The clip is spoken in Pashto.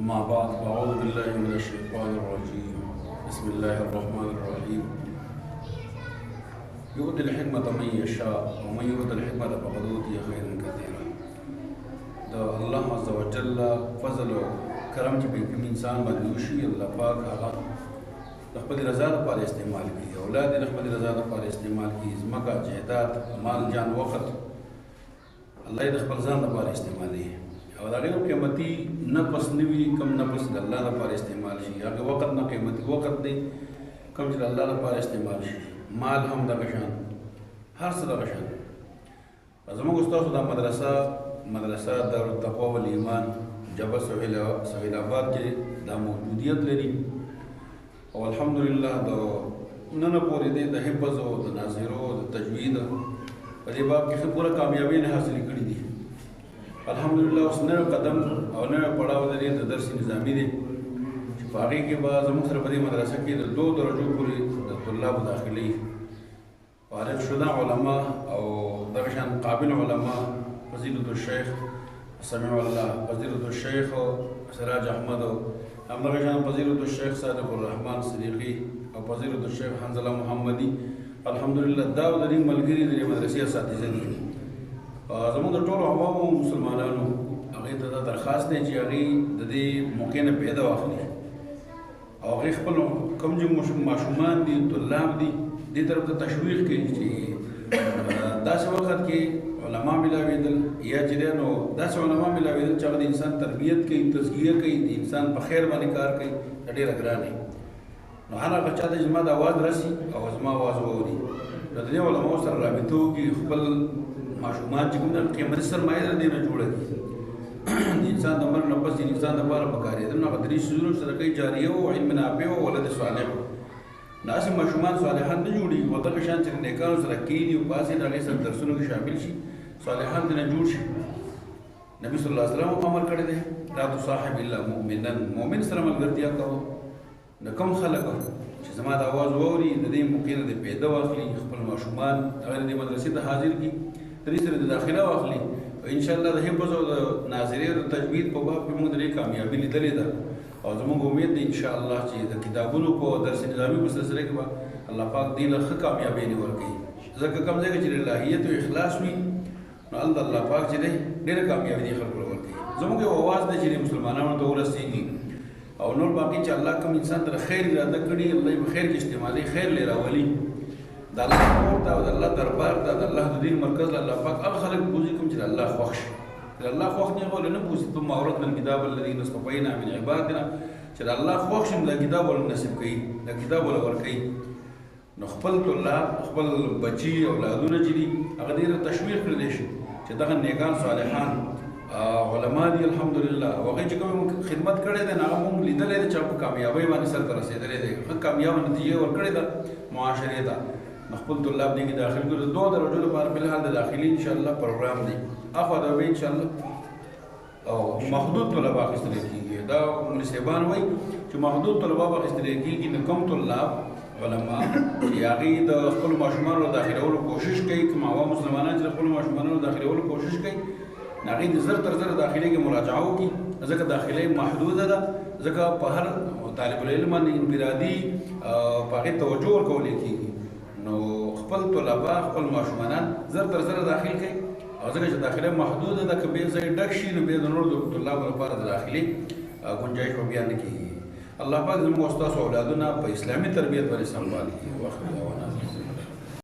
أما بعد فأعوذ بالله من الشيطان الرجيم بسم الله الرحمن الرحيم يؤتي الحكمة من يشاء ومن يؤت الحكمة فقد أوتي خيرا كثيرا. دا الله عز وجل فضل و کرم چې په کوم انسان باندې وشي الله پاک هغه د خپل رضا لپاره استعمال کوي، اولاد د خپل رضا لپاره استعمال کوي، ځمکه جهاد مال جان وخت الله د خپل ځان لپاره استعمالوي او دا غیر قیمتي نفس نوي کم نفس د الله لپاره استعمال شي، هغه وخت نه قیمتي وخت دی کوم چې د الله لپاره استعمال شي، مال هم دغه شان هر څه دغه شان. زموږ استاد د مدرسه دار التقوى والایمان جبل سهیل آباد کې دا موجودیت لري او الحمدلله د نن پورې د حفظ او د ناظرو د تجوید په دې باب کې پوره کامیابی نه حاصل کړې دي. الحمدلله اوس نوی قدم او نوی پړاو لري د درس نظامي دی چې په هغې کې به زموږ سره په دې مدرسه کې د 2 درجو پورې د طلابو داخلي فارغ شده علما او دغه شان قابل علما فضیلة الشیخ سمیع الله، فضیلة الشیخ سراج احمد او همدغه شان فضیلة الشیخ صادق الرحمن صدیقي او فضیلة الشیخ حنظله محمدي. الحمدلله دا د دې ملګري د مدرسې اساتذه دي. زموږ د ټولو عوامو مسلمانانو هغې ته دا درخواست دی چې هغې د دې موقع نه پیدا واخلي او هغې خپل کوم چې ماشومان دي طلاب دي دې طرف ته تشویق کوي چې داسې وخت کې علما ملاوېدل یا چې دی نو داسې علما ملاوېدل چې هغه د انسان تربیت کوي، تزکیه کوي، د انسان په خیر باندې کار کوي، دا ډېره ګران دی. نو هر هغه چا ته چې زما د اواز رسي او زما اواز واوري نو د دې علماو سره رابطه وکړي، خپل ماشومان چې کوم د قیمتي سرمایه ده د دې نه جوړه کړي. د انسان د مرګ نه پس د انسان دپاره پکارېدل نو هغه 3 څیزونه صدقه جاریه او علم نافع او ولد صالح. داسې ماشومان صالحان نه جوړېږي او دغه شان چې د نیکانو سره کښېني او پاسې د هغې سره درسونو کې شامل شي، صالحان دې نه جوړ شي. نبي صلی الله علیه وسلم امر کړی دی لا تصاحب الا مؤمنا، مؤمن سره ملګرتیا کوه. د کوم خلک چې زما د اواز واوري د دې موقع نه د پیدا واخلي، خپل ماشومان هغه د مدرسې ته حاضر کړي، د دې سره د داخله واخلي او انشاءالله د حفظ او د ناظرې د تجوید په باب کې موږ د دې کامیابي لیدلې ده او زموږ امید دی انشاءالله چې د کتابونو په درس نظامي په سلسله کې به الله پاک دې له ښه کامیابي نه ورکوي. ځکه کوم ځای کې چې للهیت او اخلاص وي نو الله پاک چې دی ډېره کامیابي دې خلکو له ورکوي. زموږ یو اواز دی چې مسلمانانو ته ورسېږي او نور باقي چې الله کوم انسان ته خیر اراده کړي الله یې په خیر کې استعمالوي، خیر لري راولي. د الله کور ته او د الله دربار ته د الله د دین مرکز الله پاک هغه خلک بوځي کوم چې د الله خوښ شي. د الله خوښ نه غواړي نه بوځي. ثم اورثنا الكتاب الذين اصطفينا من عبادنا چې د الله خوښ شي دا کتاب ول نصیب کوي، دا کتاب ول ورکوي. نو خپل طلاب خپل بچي اولادونه چې دي هغه ډېره تشویق کړلی شي چې دغه نیکان صالحان علما دي الحمدلله او هغې چې کوم خدمت کړی دی نو هغه مونږ لیدلی دی چې په کامیابۍ باندې سرته رسېدلی دی، ښه کامیابه نتیجې ورکړې ده معاشرې ته. نو خپل طلاب دې کې داخل کړو. د 2 درجو لپاره فلحال د داخلي انشاءالله پروګرام دی اخوا دا به انشاءالله او محدود طلبا اخیستلی کېږي. دا مولي صاحبان وایي چې محدود طلبا به اخیستلی کېږي. نو کوم طلاب علما چې هغې د خپلو ماشومانو داخلولو کوشش کوي، کوم عوام مسلمانان چې د خپلو ماشومانو داخلولو کوشش کوي نو هغې د زر تر زره داخلې کې مراجعه وکړي، ځکه داخلې محدوده ده، ځکه په هر طالب العلم باندې انفرادي په هغې توجه ورکولی کېږي. نو خپل طلبا خپل ماشومانان زر تر زره داخل کوي او ځکه چې داخله محدوده ده، که بې ځای ډک شي نو بیا د نورو طلابو لپاره د داخلي ګنجایش به بیا نه کېږي. الله پاک زموږ ستاسو اولادونه په اسلامي تربیت باندې سمبال کړي.